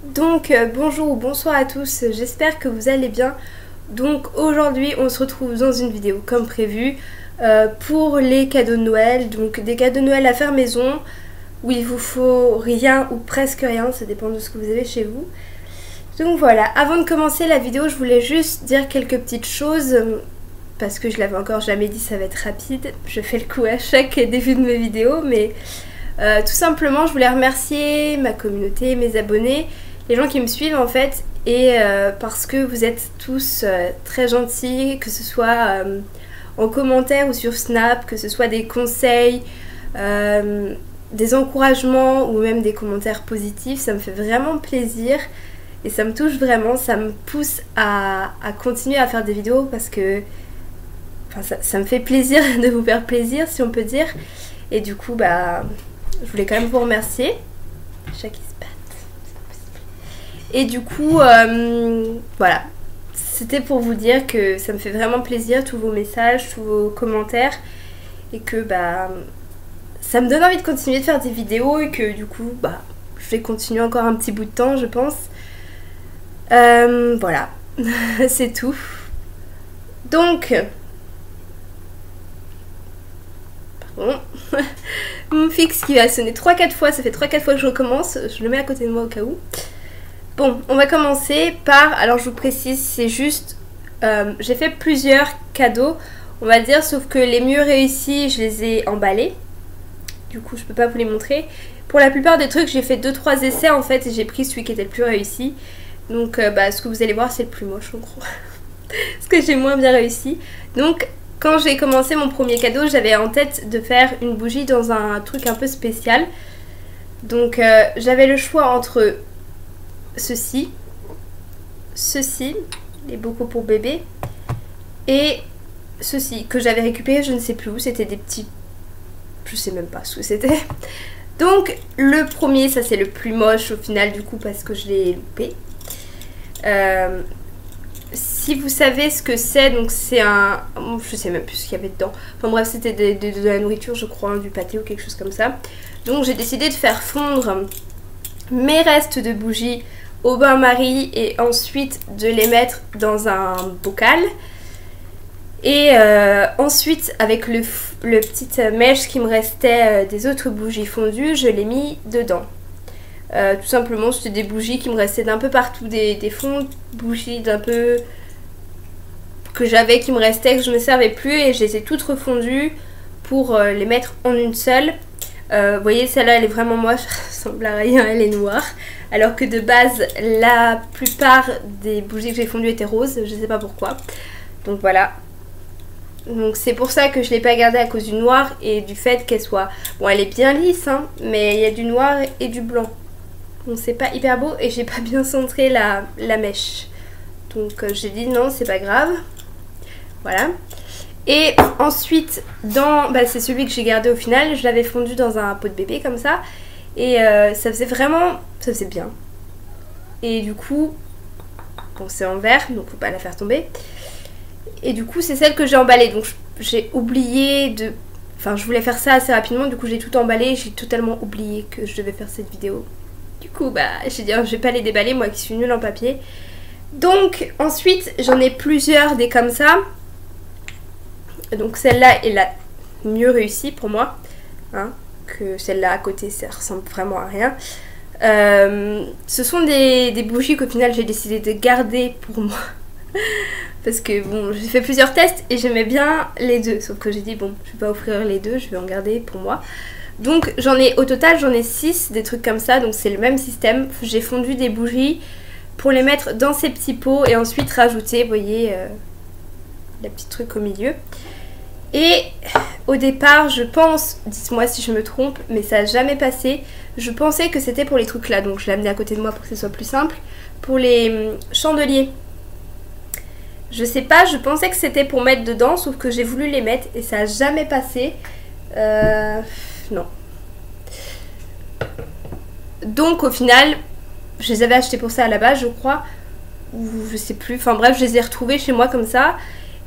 Donc bonjour ou bonsoir à tous, j'espère que vous allez bien. Donc aujourd'hui on se retrouve dans une vidéo comme prévu pour les cadeaux de Noël. Donc des cadeaux de Noël à faire maison où il vous faut rien ou presque rien, ça dépend de ce que vous avez chez vous. Donc voilà, avant de commencer la vidéo je voulais juste dire quelques petites choses parce que je l'avais encore jamais dit, ça va être rapide. Je fais le coup à chaque début de mes vidéos mais tout simplement je voulais remercier ma communauté, mes abonnés, les gens qui me suivent en fait, et parce que vous êtes tous très gentils, que ce soit en commentaire ou sur Snap, que ce soit des conseils, des encouragements ou même des commentaires positifs, ça me fait vraiment plaisir et ça me touche vraiment, ça me pousse à continuer à faire des vidéos parce que ça me fait plaisir de vous faire plaisir si on peut dire, et du coup bah je voulais quand même vous remercier. Chat qui se batte. Et du coup, voilà. C'était pour vous dire que ça me fait vraiment plaisir, tous vos messages, tous vos commentaires. Et que bah ça me donne envie de continuer de faire des vidéos. Et que du coup, bah je vais continuer encore un petit bout de temps, je pense. Voilà. C'est tout. Donc... Pardon. Mon fixe qui va sonner 3-4 fois, ça fait 3-4 fois que je recommence, je le mets à côté de moi au cas où. Bon, on va commencer par, alors je vous précise, c'est juste, j'ai fait plusieurs cadeaux, on va dire, sauf que les mieux réussis, je les ai emballés. Du coup, je peux pas vous les montrer. Pour la plupart des trucs, j'ai fait 2-3 essais en fait, et j'ai pris celui qui était le plus réussi. Donc, bah, ce que vous allez voir, c'est le plus moche en gros. Ce que j'ai moins bien réussi. Donc... Quand j'ai commencé mon premier cadeau, j'avais en tête de faire une bougie dans un truc un peu spécial. Donc j'avais le choix entre ceci, les bocaux pour bébé, et ceci, que j'avais récupéré je ne sais plus où, c'était des petits... Je sais même pas ce que c'était. Donc le premier, ça c'est le plus moche au final du coup parce que je l'ai loupé. Si vous savez ce que c'est, donc c'est un... Je sais même plus ce qu'il y avait dedans. Enfin bref, c'était de la nourriture, je crois, hein, du pâté ou quelque chose comme ça. Donc j'ai décidé de faire fondre mes restes de bougies au bain-marie et ensuite de les mettre dans un bocal. Et ensuite, avec le petite mèche qui me restait des autres bougies fondues, je l'ai mis dedans. Tout simplement c'était des bougies qui me restaient d'un peu partout, des fonds bougies d'un peu que j'avais qui me restaient, que je ne servais plus, et je les ai toutes refondues pour les mettre en une seule. Vous voyez, celle-là elle est vraiment moche, ça ressemble à rien, elle est noire, alors que de base la plupart des bougies que j'ai fondues étaient roses, je sais pas pourquoi. Donc voilà. Donc c'est pour ça que je ne l'ai pas gardée à cause du noir et du fait qu'elle soit... Bon, elle est bien lisse, hein, mais il y a du noir et du blanc. Donc c'est pas hyper beau et j'ai pas bien centré la mèche. Donc j'ai dit non, c'est pas grave. Voilà. Et ensuite, c'est celui que j'ai gardé au final. Je l'avais fondu dans un pot de bébé comme ça. Et ça faisait vraiment... Ça faisait bien. Et du coup... Bon, c'est en verre, donc faut pas la faire tomber. Et du coup, c'est celle que j'ai emballée. Donc j'ai oublié de... Enfin, je voulais faire ça assez rapidement. Du coup, j'ai tout emballé. J'ai totalement oublié que je devais faire cette vidéo. Du coup, bah, j'ai dit, je vais pas les déballer, moi qui suis nulle en papier. Donc, ensuite, j'en ai plusieurs des comme ça. Donc, celle-là est la mieux réussie pour moi. Hein, que celle-là à côté, ça ressemble vraiment à rien. Ce sont des bougies qu'au final, j'ai décidé de garder pour moi. Parce que, bon, j'ai fait plusieurs tests et j'aimais bien les deux. Sauf que j'ai dit, bon, je vais pas offrir les deux, je vais en garder pour moi. Donc au total j'en ai 6 des trucs comme ça, donc c'est le même système. J'ai fondu des bougies pour les mettre dans ces petits pots et ensuite rajouter, vous voyez, les petits trucs au milieu. Et au départ je pense, dites-moi si je me trompe, mais ça n'a jamais passé. Je pensais que c'était pour les trucs là, donc je l'ai amené à côté de moi pour que ce soit plus simple. Pour les chandeliers. Je sais pas, je pensais que c'était pour mettre dedans, sauf que j'ai voulu les mettre et ça n'a jamais passé. Non. Donc au final, je les avais achetés pour ça à la base, je crois, ou je sais plus. Enfin bref, je les ai retrouvés chez moi comme ça,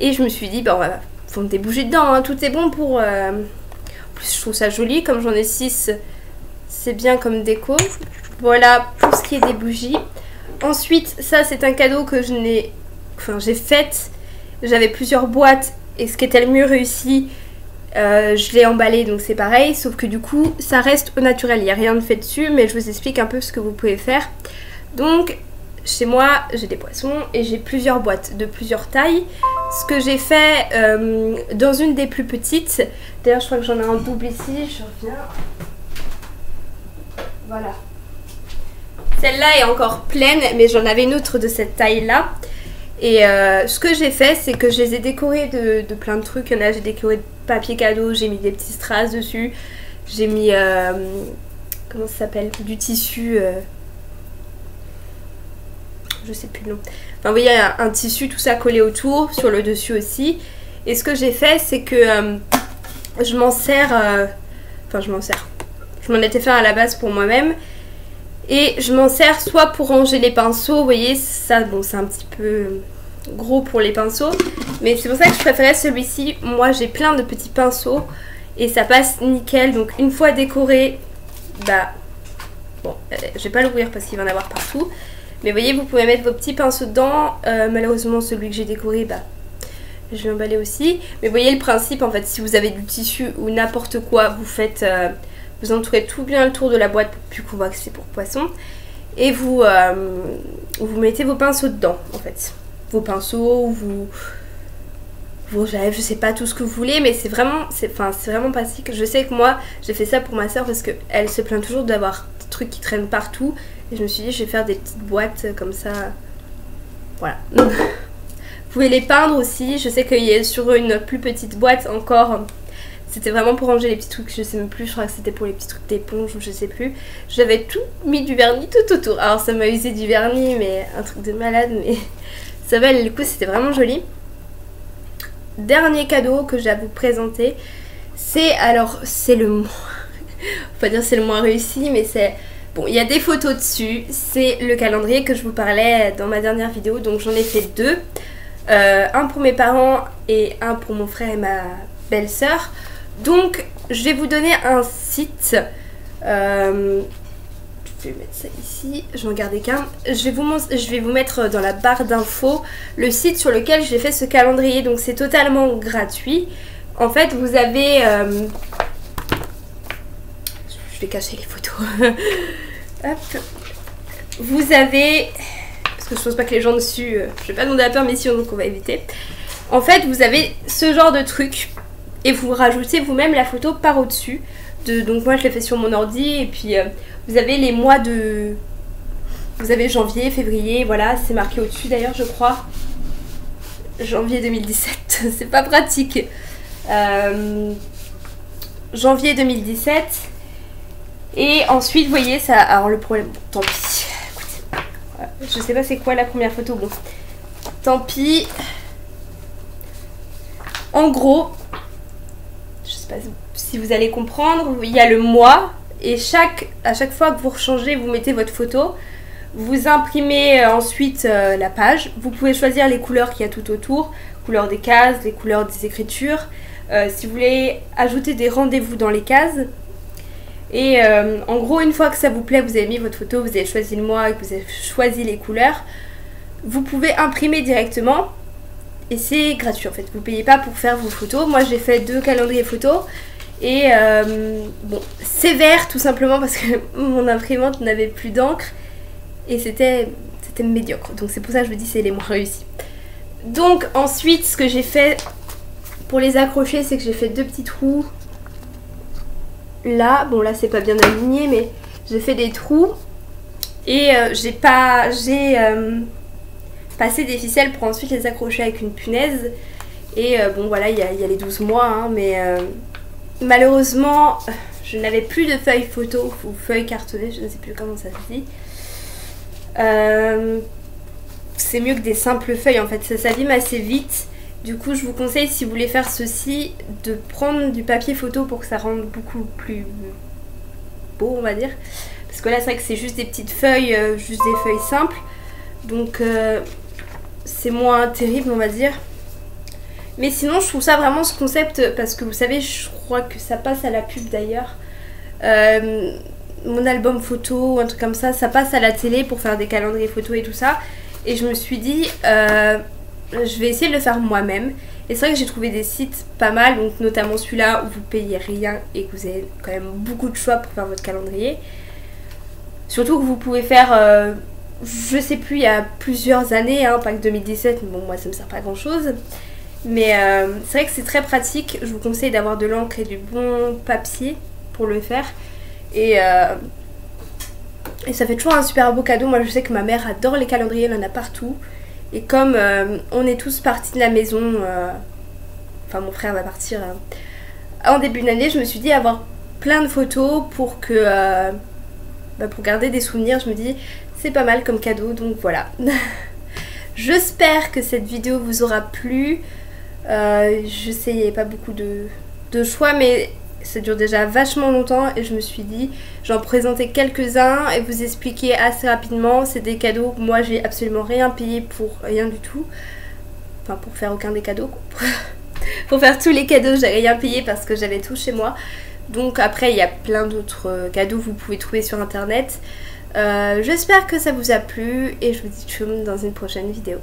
et je me suis dit, bah on va fondre des bougies dedans, hein, tout est bon pour... En plus, je trouve ça joli, comme j'en ai 6, c'est bien comme déco. Voilà pour ce qui est des bougies. Ensuite, ça c'est un cadeau que j'ai fait. J'avais plusieurs boîtes et ce qui était le mieux réussi, je l'ai emballé, donc c'est pareil. Sauf que du coup, ça reste au naturel. Il n'y a rien de fait dessus, mais je vous explique un peu ce que vous pouvez faire. Donc, chez moi, j'ai des poissons et j'ai plusieurs boîtes de plusieurs tailles. Ce que j'ai fait dans une des plus petites, d'ailleurs je crois que j'en ai un double ici, je reviens. Voilà. Celle-là est encore pleine, mais j'en avais une autre de cette taille-là. Et ce que j'ai fait, c'est que je les ai décorées de plein de trucs. Il y en a, j'ai décoré de papier cadeau, j'ai mis des petits strass dessus. J'ai mis, comment ça s'appelle, du tissu, je sais plus le nom. Enfin, vous voyez, un tissu, tout ça collé autour, sur le dessus aussi. Et ce que j'ai fait, c'est que je m'en sers, je m'en étais fait à la base pour moi-même. Et je m'en sers soit pour ranger les pinceaux, vous voyez, ça, bon, c'est un petit peu gros pour les pinceaux. Mais c'est pour ça que je préférais celui-ci. Moi, j'ai plein de petits pinceaux et ça passe nickel. Donc, une fois décoré, bah, bon, je vais pas l'ouvrir parce qu'il va en avoir partout. Mais vous voyez, vous pouvez mettre vos petits pinceaux dedans. Malheureusement, celui que j'ai décoré, bah, je vais emballer aussi. Mais vous voyez le principe, en fait, si vous avez du tissu ou n'importe quoi, vous faites... vous entourez tout bien le tour de la boîte pour plus qu'on voit que c'est pour poisson. Et vous mettez vos pinceaux dedans, en fait. Vos pinceaux, je sais pas tout ce que vous voulez, mais c'est vraiment pratique. Je sais que moi, j'ai fait ça pour ma soeur parce qu'elle se plaint toujours d'avoir des trucs qui traînent partout. Et je me suis dit, je vais faire des petites boîtes comme ça. Voilà. Vous pouvez les peindre aussi. Je sais qu'il y a sur une plus petite boîte encore... C'était vraiment pour ranger les petits trucs, je sais même plus, je crois que c'était pour les petits trucs d'éponge ou je sais plus. J'avais tout mis du vernis tout autour. Alors ça m'a usé du vernis, mais un truc de malade, mais ça va, du coup c'était vraiment joli. Dernier cadeau que j'ai à vous présenter, c'est le moins... Faut pas dire c'est le moins réussi, mais c'est... Bon, il y a des photos dessus, c'est le calendrier que je vous parlais dans ma dernière vidéo, donc j'en ai fait deux. Un pour mes parents et un pour mon frère et ma belle-sœur. Donc je vais vous donner un site, je vais mettre ça ici, je vais en garder qu'un. Je vais vous mettre dans la barre d'infos le site sur lequel j'ai fait ce calendrier, donc c'est totalement gratuit. En fait vous avez, je vais cacher les photos, hop, vous avez, parce que je pense pas que les gens dessus, je vais pas demander la permission donc on va éviter. En fait vous avez ce genre de truc. Et vous rajoutez vous-même la photo par au-dessus. Donc moi je l'ai fait sur mon ordi. Et puis vous avez les mois de... Vous avez janvier, février, voilà. C'est marqué au-dessus d'ailleurs je crois. Janvier 2017. C'est pas pratique. Janvier 2017. Et ensuite vous voyez ça... Alors le problème... Tant pis. Écoutez, je sais pas c'est quoi la première photo. Bon. Tant pis. En gros... Je sais pas si vous allez comprendre, il y a le mois et à chaque fois que vous rechangez, vous mettez votre photo, vous imprimez ensuite la page, vous pouvez choisir les couleurs qu'il y a tout autour, couleurs des cases, les couleurs des écritures, si vous voulez ajouter des rendez-vous dans les cases. Et en gros, une fois que ça vous plaît, vous avez mis votre photo, vous avez choisi le mois et que vous avez choisi les couleurs, vous pouvez imprimer directement. Et c'est gratuit en fait, vous ne payez pas pour faire vos photos. Moi j'ai fait 2 calendriers photos. Et bon, c'est vert tout simplement parce que mon imprimante n'avait plus d'encre. Et c'était médiocre. Donc c'est pour ça que je vous dis c'est les moins réussis. Donc ensuite ce que j'ai fait pour les accrocher, c'est que j'ai fait 2 petits trous. Là, bon là c'est pas bien aligné mais j'ai fait des trous. Et passer des ficelles pour ensuite les accrocher avec une punaise. Et bon voilà, il y a les 12 mois hein, mais malheureusement je n'avais plus de feuilles photo ou feuilles cartonnées, je ne sais plus comment ça se dit. C'est mieux que des simples feuilles en fait, ça s'abîme assez vite. Du coup je vous conseille, si vous voulez faire ceci, de prendre du papier photo pour que ça rende beaucoup plus beau on va dire. Parce que là c'est vrai que c'est juste des petites feuilles, juste des feuilles simples. Donc c'est moins terrible on va dire. Mais sinon je trouve ça vraiment ce concept, parce que vous savez je crois que ça passe à la pub d'ailleurs. mon album photo ou un truc comme ça passe à la télé pour faire des calendriers photos et tout ça. Et je me suis dit, je vais essayer de le faire moi-même. Et c'est vrai que j'ai trouvé des sites pas mal, donc notamment celui-là où vous payez rien et que vous avez quand même beaucoup de choix pour faire votre calendrier. Surtout que vous pouvez faire, je sais plus, il y a plusieurs années, hein, pas que 2017, bon moi ça me sert pas à grand chose. Mais c'est vrai que c'est très pratique, je vous conseille d'avoir de l'encre et du bon papier pour le faire. Et ça fait toujours un super beau cadeau. Moi je sais que ma mère adore les calendriers, elle en a partout. Et comme on est tous partis de la maison, enfin mon frère va partir en début d'année, je me suis dit avoir plein de photos pour que pour garder des souvenirs. Je me dis c'est pas mal comme cadeau, donc voilà. J'espère que cette vidéo vous aura plu. Je sais il n'y avait pas beaucoup de choix, mais ça dure déjà vachement longtemps et je me suis dit j'en présentais quelques-uns et vous expliquer assez rapidement. C'est des cadeaux, moi j'ai absolument rien payé pour rien du tout, enfin pour faire aucun des cadeaux pour faire tous les cadeaux j'ai rien payé parce que j'avais tout chez moi. Donc après il y a plein d'autres cadeaux que vous pouvez trouver sur internet. J'espère que ça vous a plu et je vous dis tchoum dans une prochaine vidéo.